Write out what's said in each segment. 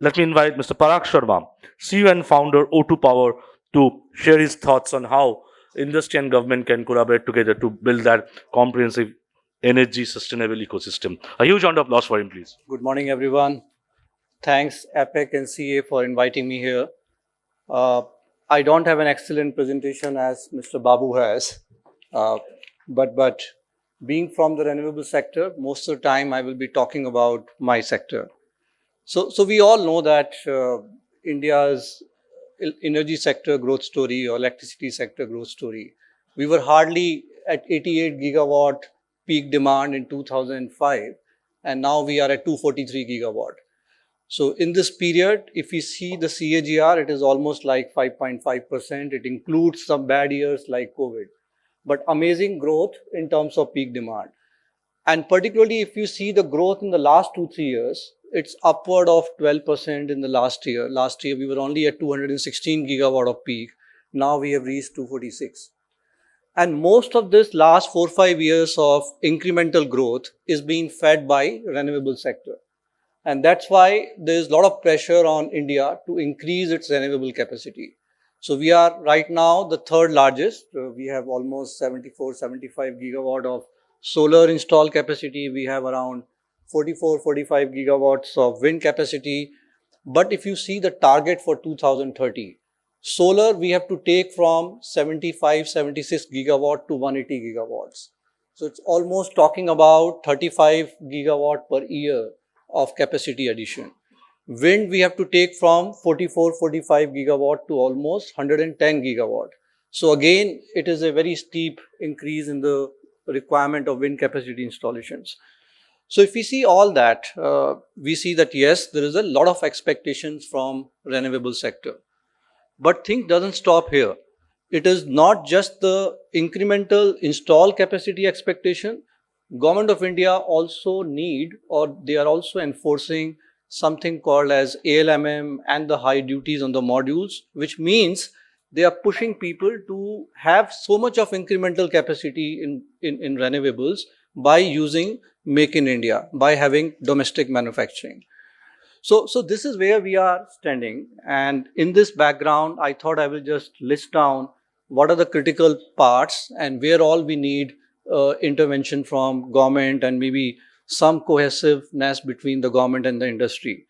let me invite Mr. Parag Sharma, CEO and founder O2 Power, to share his thoughts on how industry and government can collaborate together to build that comprehensive energy sustainable ecosystem. A huge round of applause for him, please. Good morning, everyone. Thanks, APAC and CA, for inviting me here. I don't have an excellent presentation as Mr. Babu has, but being from the renewable sector, most of the time I will be talking about my sector. So we all know that India's energy sector growth story or electricity sector growth story, we were hardly at 88 gigawatt peak demand in 2005, and now we are at 243 gigawatt. So in this period, if we see the CAGR, it is almost like 5.5%. It includes some bad years like COVID, but amazing growth in terms of peak demand. And particularly if you see the growth in the last 2-3 years, it's upward of 12% in the last year. Last year, we were only at 216 gigawatt of peak. Now we have reached 246. And most of this last 4-5 years of incremental growth is being fed by renewable sector. And that's why there's a lot of pressure on India to increase its renewable capacity. So we are right now the third largest. We have almost 74-75 gigawatt of solar installed capacity. We have around 44-45 gigawatts of wind capacity. But if you see the target for 2030, solar we have to take from 75-76 gigawatt to 180 gigawatts. So it's almost talking about 35 gigawatt per year of capacity addition. Wind we have to take from 44-45 gigawatt to almost 110 gigawatt. So again, it is a very steep increase in the requirement of wind capacity installations. So if we see all that, we see that yes, there is a lot of expectations from renewable sector. But things doesn't stop here. It is not just the incremental install capacity expectation. Government of India also need, or they are also enforcing something called as ALMM and the high duties on the modules, which means they are pushing people to have so much of incremental capacity in renewables by using Make in India, by having domestic manufacturing. So this is where we are standing. And in this background, I thought I will just list down what are the critical parts and where all we need intervention from government and maybe some cohesiveness between the government and the industry.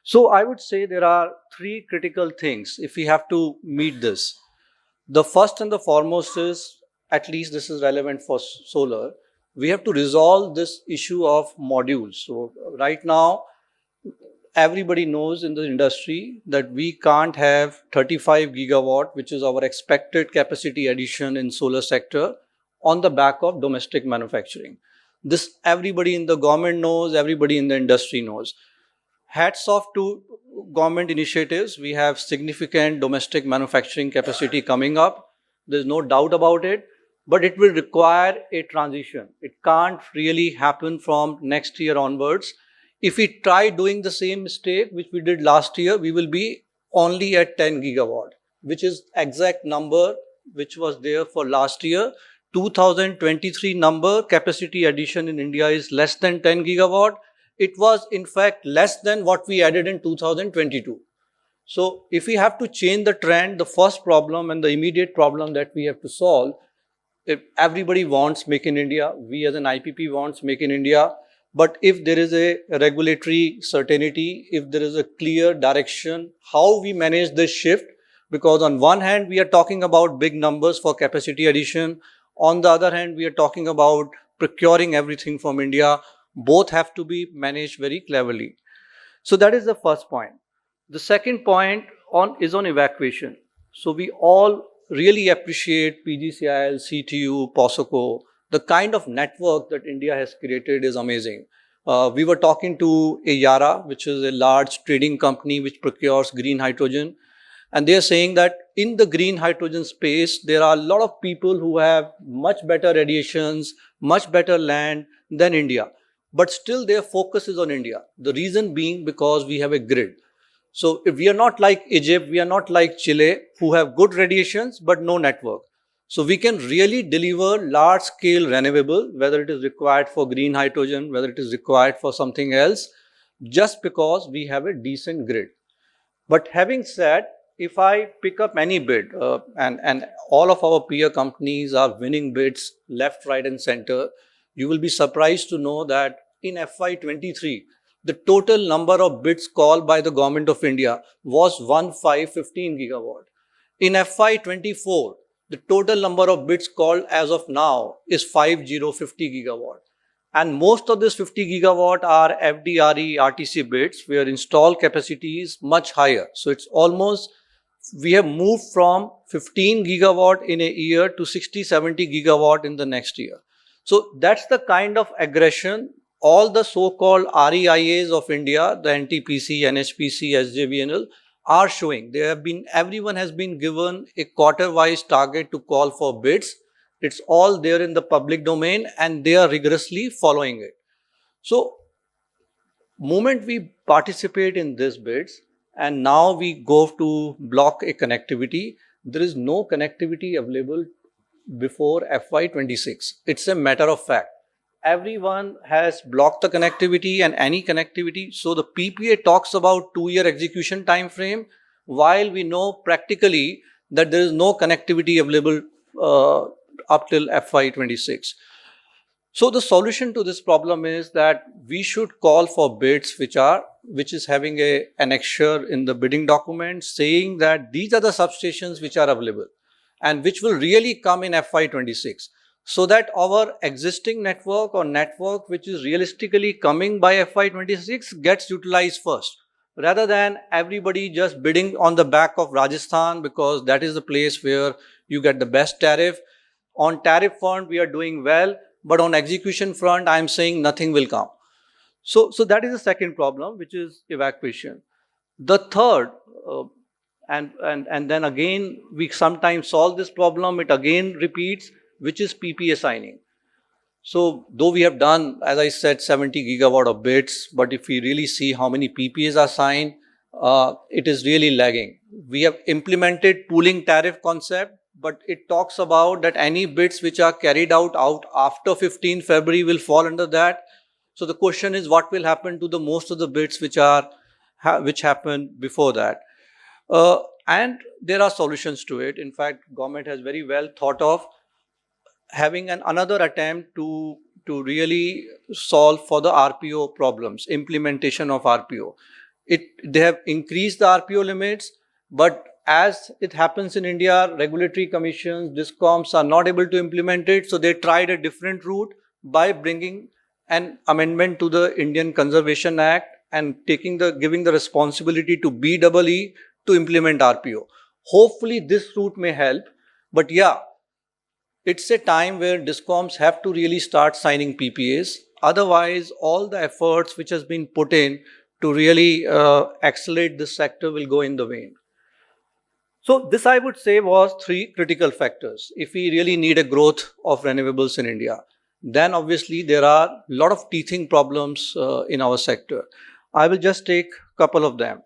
So I would say there are three critical things if we have to meet this. The first and the foremost is, at least this is relevant for solar, we have to resolve this issue of modules. So right now, everybody knows in the industry that we can't have 35 gigawatt, which is our expected capacity addition in solar sector, on the back of domestic manufacturing. This everybody in the government knows, everybody in the industry knows. Hats off to government initiatives. We have significant domestic manufacturing capacity coming up. There's no doubt about it, but it will require a transition. It can't really happen from next year onwards. If we try doing the same mistake which we did last year, we will be only at 10 gigawatt, which is exact number which was there for last year. 2023 number capacity addition in India is less than 10 gigawatt. It was in fact less than what we added in 2022. So if we have to change the trend, the first problem and the immediate problem that we have to solve, if everybody wants Make in India, we as an IPP wants Make in India, but if there is a regulatory certainty, if there is a clear direction, how we manage this shift, because on one hand, we are talking about big numbers for capacity addition. On the other hand, we are talking about procuring everything from India. Both have to be managed very cleverly. So that is the first point. The second point is on evacuation. So we all really appreciate PGCIL, CTU, POSOCO. The kind of network that India has created is amazing. We were talking to a Yara, which is a large trading company which procures green hydrogen. And they are saying that in the green hydrogen space, there are a lot of people who have much better radiations, much better land than India. But still their focus is on India. The reason being because we have a grid. So if we are not like Egypt, we are not like Chile, who have good radiations but no network. So we can really deliver large scale renewable, whether it is required for green hydrogen, whether it is required for something else, just because we have a decent grid. But having said, if I pick up any bid, and all of our peer companies are winning bids left, right, and center, you will be surprised to know that in FY23, the total number of bids called by the Government of India was 1515 gigawatt. In FY24, the total number of bids called as of now is 5050 gigawatt. And most of this 50 gigawatt are FDRE RTC bids where installed capacity is much higher. So it's almost, we have moved from 15 gigawatt in a year to 60, 70 gigawatt in the next year. So that's the kind of aggression all the so-called REIAs of India, the NTPC, NHPC, SJVNL, are showing. Everyone has been given a quarter-wise target to call for bids. It's all there in the public domain and they are rigorously following it. So, moment we participate in these bids and now we go to block a connectivity, there is no connectivity available before FY26. It's a matter of fact. Everyone has blocked the connectivity and any connectivity. So the PPA talks about 2-year execution time frame, while we know practically that there is no connectivity available up till FY26. So the solution to this problem is that we should call for bids which is having a annexure in the bidding document saying that these are the substations which are available and which will really come in FY26, so that our existing network or network which is realistically coming by FY26 gets utilized first, rather than everybody just bidding on the back of Rajasthan because that is the place where you get the best tariff. On tariff front, we are doing well, but on execution front, I am saying nothing will come. So that is the second problem, which is evacuation. The third, and then again, we sometimes solve this problem, it again repeats, which is PPA signing. So though we have done, as I said, 70 gigawatt of bids, but if we really see how many PPAs are signed, it is really lagging. We have implemented pooling tariff concept, but it talks about that any bids which are carried out after 15 February will fall under that. So the question is, what will happen to the most of the bids which happened before that? And there are solutions to it. In fact, government has very well thought of having another attempt to really solve for the RPO problems, implementation of RPO. They have increased the RPO limits, but as it happens in India, regulatory commissions, DISCOMs are not able to implement it. So they tried a different route by bringing an amendment to the Indian Conservation Act and giving the responsibility to BEE to implement RPO. Hopefully this route may help, but yeah, it's a time where DISCOMs have to really start signing PPAs. Otherwise, all the efforts which has been put in to really accelerate this sector will go in the vain. So this, I would say, was 3 critical factors. If we really need a growth of renewables in India, then obviously there are a lot of teething problems in our sector. I will just take a couple of them.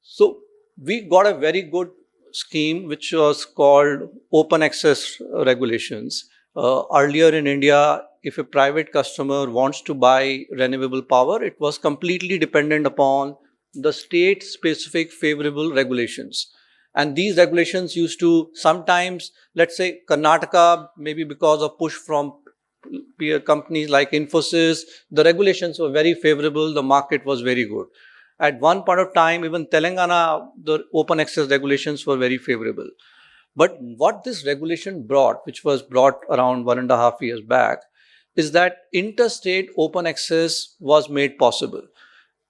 So we got a very good scheme which was called open access regulations. Earlier in India, if a private customer wants to buy renewable power, it was completely dependent upon the state specific favorable regulations. And these regulations used to sometimes, let's say Karnataka, maybe because of push from peer companies like Infosys, the regulations were very favorable, the market was very good. At one point of time, even Telangana, the open access regulations were very favorable. But what this regulation brought, which was brought around 1.5 years back, is that interstate open access was made possible.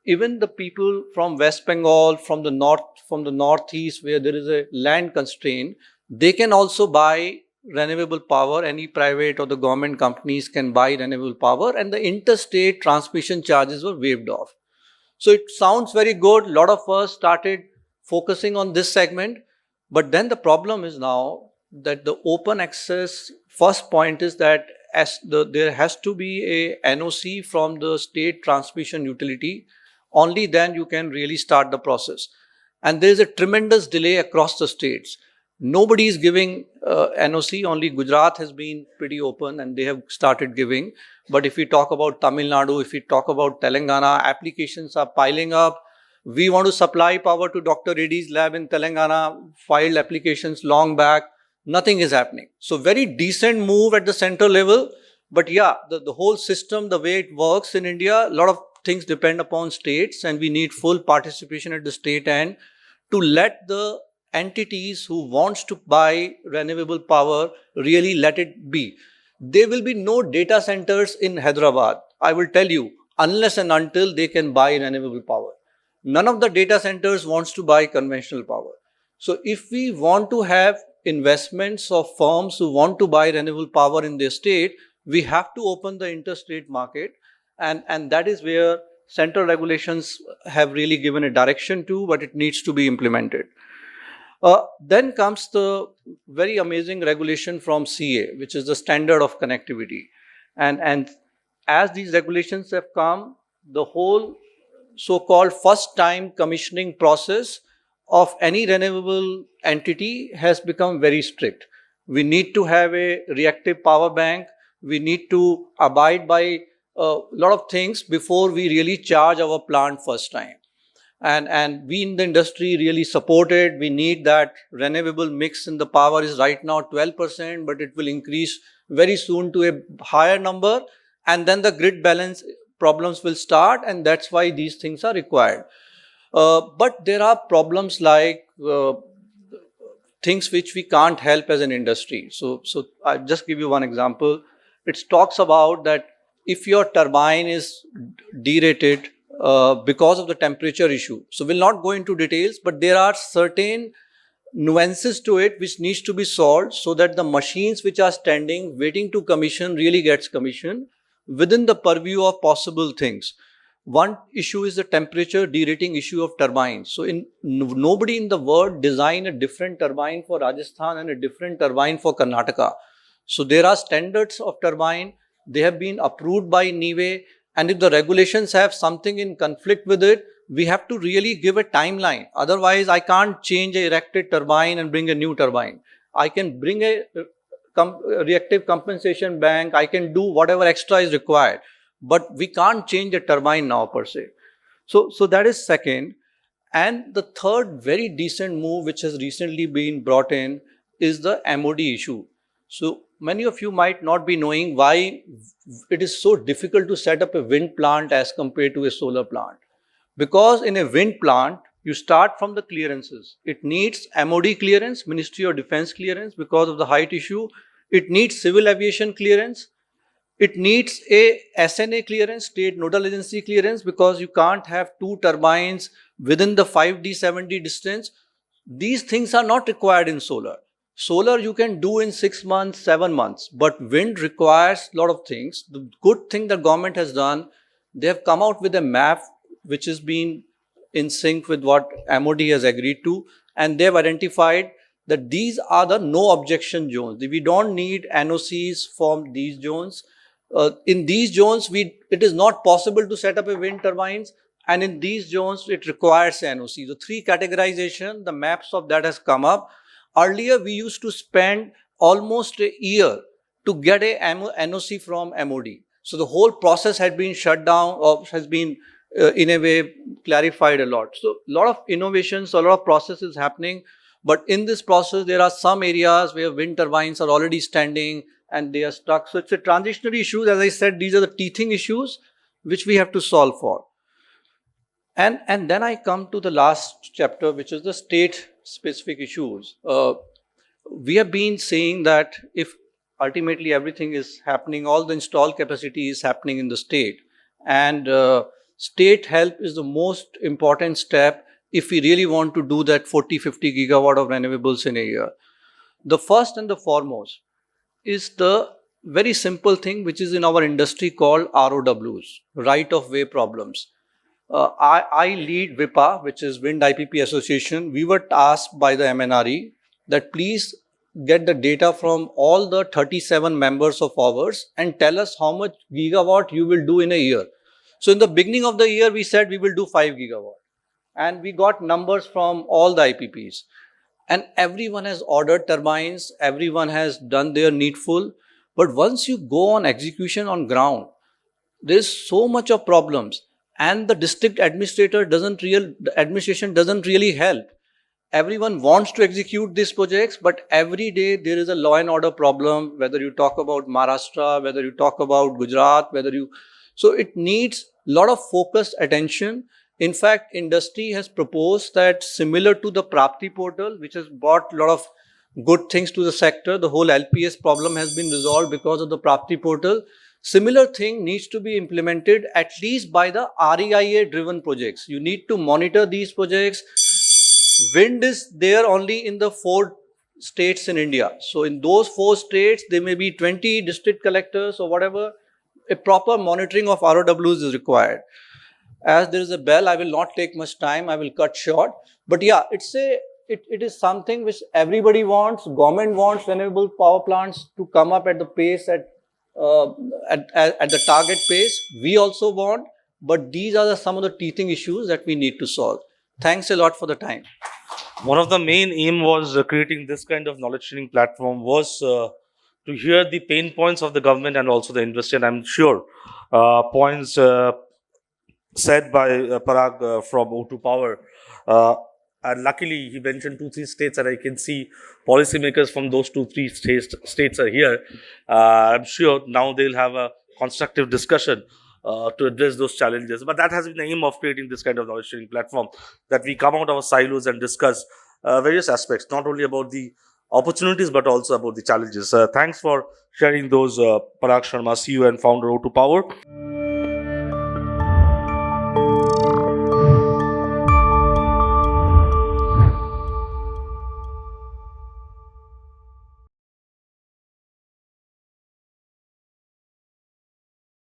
Even the people from West Bengal, from the northeast, where there is a land constraint, they can also buy renewable power. Any private or the government companies can buy renewable power, and the interstate transmission charges were waived off. So it sounds very good. A lot of us started focusing on this segment. But then the problem is now that the open access, first point is that there has to be a NOC from the state transmission utility. Only then you can really start the process. And there is a tremendous delay across the states. Nobody is giving NOC. Only Gujarat has been pretty open and they have started giving. But if we talk about Tamil Nadu, if we talk about Telangana, applications are piling up. We want to supply power to Dr. Reddy's lab in Telangana, filed applications long back. Nothing is happening. So very decent move at the central level. But yeah, the whole system, the way it works in India, a lot of things depend upon states, and we need full participation at the state end to let the entities who wants to buy renewable power really let it be. There will be no data centers in Hyderabad, I will tell you, unless and until they can buy renewable power. None of the data centers wants to buy conventional power. So if we want to have investments of firms who want to buy renewable power in their state, we have to open the interstate market, and that is where central regulations have really given a direction to, but it needs to be implemented. Then comes the very amazing regulation from CA, which is the standard of connectivity. And as these regulations have come, the whole so-called first-time commissioning process of any renewable entity has become very strict. We need to have a reactive power bank. We need to abide by a lot of things before we really charge our plant first time. And we in the industry really support it. We need that renewable mix in the power is right now 12%, but it will increase very soon to a higher number. And then the grid balance problems will start, and that's why these things are required. But there are problems like things which we can't help as an industry. So I'll just give you one example. It talks about that if your turbine is derated because of the temperature issue. So we'll not go into details, but there are certain nuances to it which needs to be solved so that the machines which are standing waiting to commission really gets commissioned within the purview of possible things. One issue is the temperature derating issue of turbines. So nobody in the world design a different turbine for Rajasthan and a different turbine for Karnataka. So there are standards of turbine. They have been approved by NIWE. And if the regulations have something in conflict with it, we have to really give a timeline. Otherwise, I can't change a erected turbine and bring a new turbine. I can bring a reactive compensation bank. I can do whatever extra is required. But we can't change the turbine now per se. So that is second. And the third very decent move which has recently been brought in is the MOD issue. So many of you might not be knowing why it is so difficult to set up a wind plant as compared to a solar plant. Because in a wind plant, you start from the clearances. It needs MOD clearance, Ministry of Defense clearance because of the height issue. It needs civil aviation clearance. It needs a SNA clearance, state nodal agency clearance, because you can't have two turbines within the 5D, 7D distance. These things are not required in solar. Solar you can do in 6 months, 7 months, but wind requires a lot of things. The good thing the government has done, they have come out with a map which has been in sync with what MOD has agreed to, and they have identified that these are the no objection zones. We don't need NOCs from these zones. In these zones, it is not possible to set up a wind turbines, and in these zones, it requires NOC. The three categorization, the maps of that has come up. Earlier, we used to spend almost a year to get a NOC from MOD. So the whole process had been shut down or has been in a way clarified a lot. So a lot of innovations, a lot of processes happening. But in this process, there are some areas where wind turbines are already standing and they are stuck. So it's a transitionary issue. As I said, these are the teething issues which we have to solve for. And then I come to the last chapter, which is the state-specific issues. We have been saying that if ultimately everything is happening, all the installed capacity is happening in the state, and state help is the most important step if we really want to do that 40-50 gigawatt of renewables in a year. The first and the foremost is the very simple thing which is in our industry called ROWs, right of way problems. I lead WIPA, which is Wind IPP Association. We were asked by the MNRE that please get the data from all the 37 members of ours and tell us how much gigawatt you will do in a year. So in the beginning of the year, we said we will do 5 gigawatt. And we got numbers from all the IPPs. and everyone has ordered turbines, everyone has done their needful. But once you go on execution on ground, there's so much of problems, and the district the administration doesn't really help. Everyone wants to execute these projects, but every day there is a law and order problem, whether you talk about Maharashtra, whether you talk about Gujarat, so it needs a lot of focused attention. In fact, industry has proposed that, similar to the Prapti portal, which has brought a lot of good things to the sector, the whole LPS problem has been resolved because of the Prapti portal. Similar thing needs to be implemented at least by the REIA driven projects. You need to monitor these projects. Wind is there only in the 4 states in India. So in those 4 states, there may be 20 district collectors or whatever. A proper monitoring of ROWs is required. As there is a bell, I will not take much time. I will cut short. But yeah, it is something which everybody wants. Government wants renewable power plants to come up at the pace uh, at the target pace. We also want, but these are some of the teething issues that we need to solve. Thanks a lot for the time. One of the main aim was creating this kind of knowledge sharing platform was to hear the pain points of the government and also the industry. And I'm sure points said by Parag from O2 Power. And luckily, he mentioned 2-3 states, and I can see policymakers from those 2-3 states are here. I'm sure now they'll have a constructive discussion to address those challenges. But that has been the aim of creating this kind of knowledge sharing platform, that we come out of our silos and discuss various aspects, not only about the opportunities but also about the challenges. Thanks for sharing those, Parag Sharma, CEO and founder O2 Power.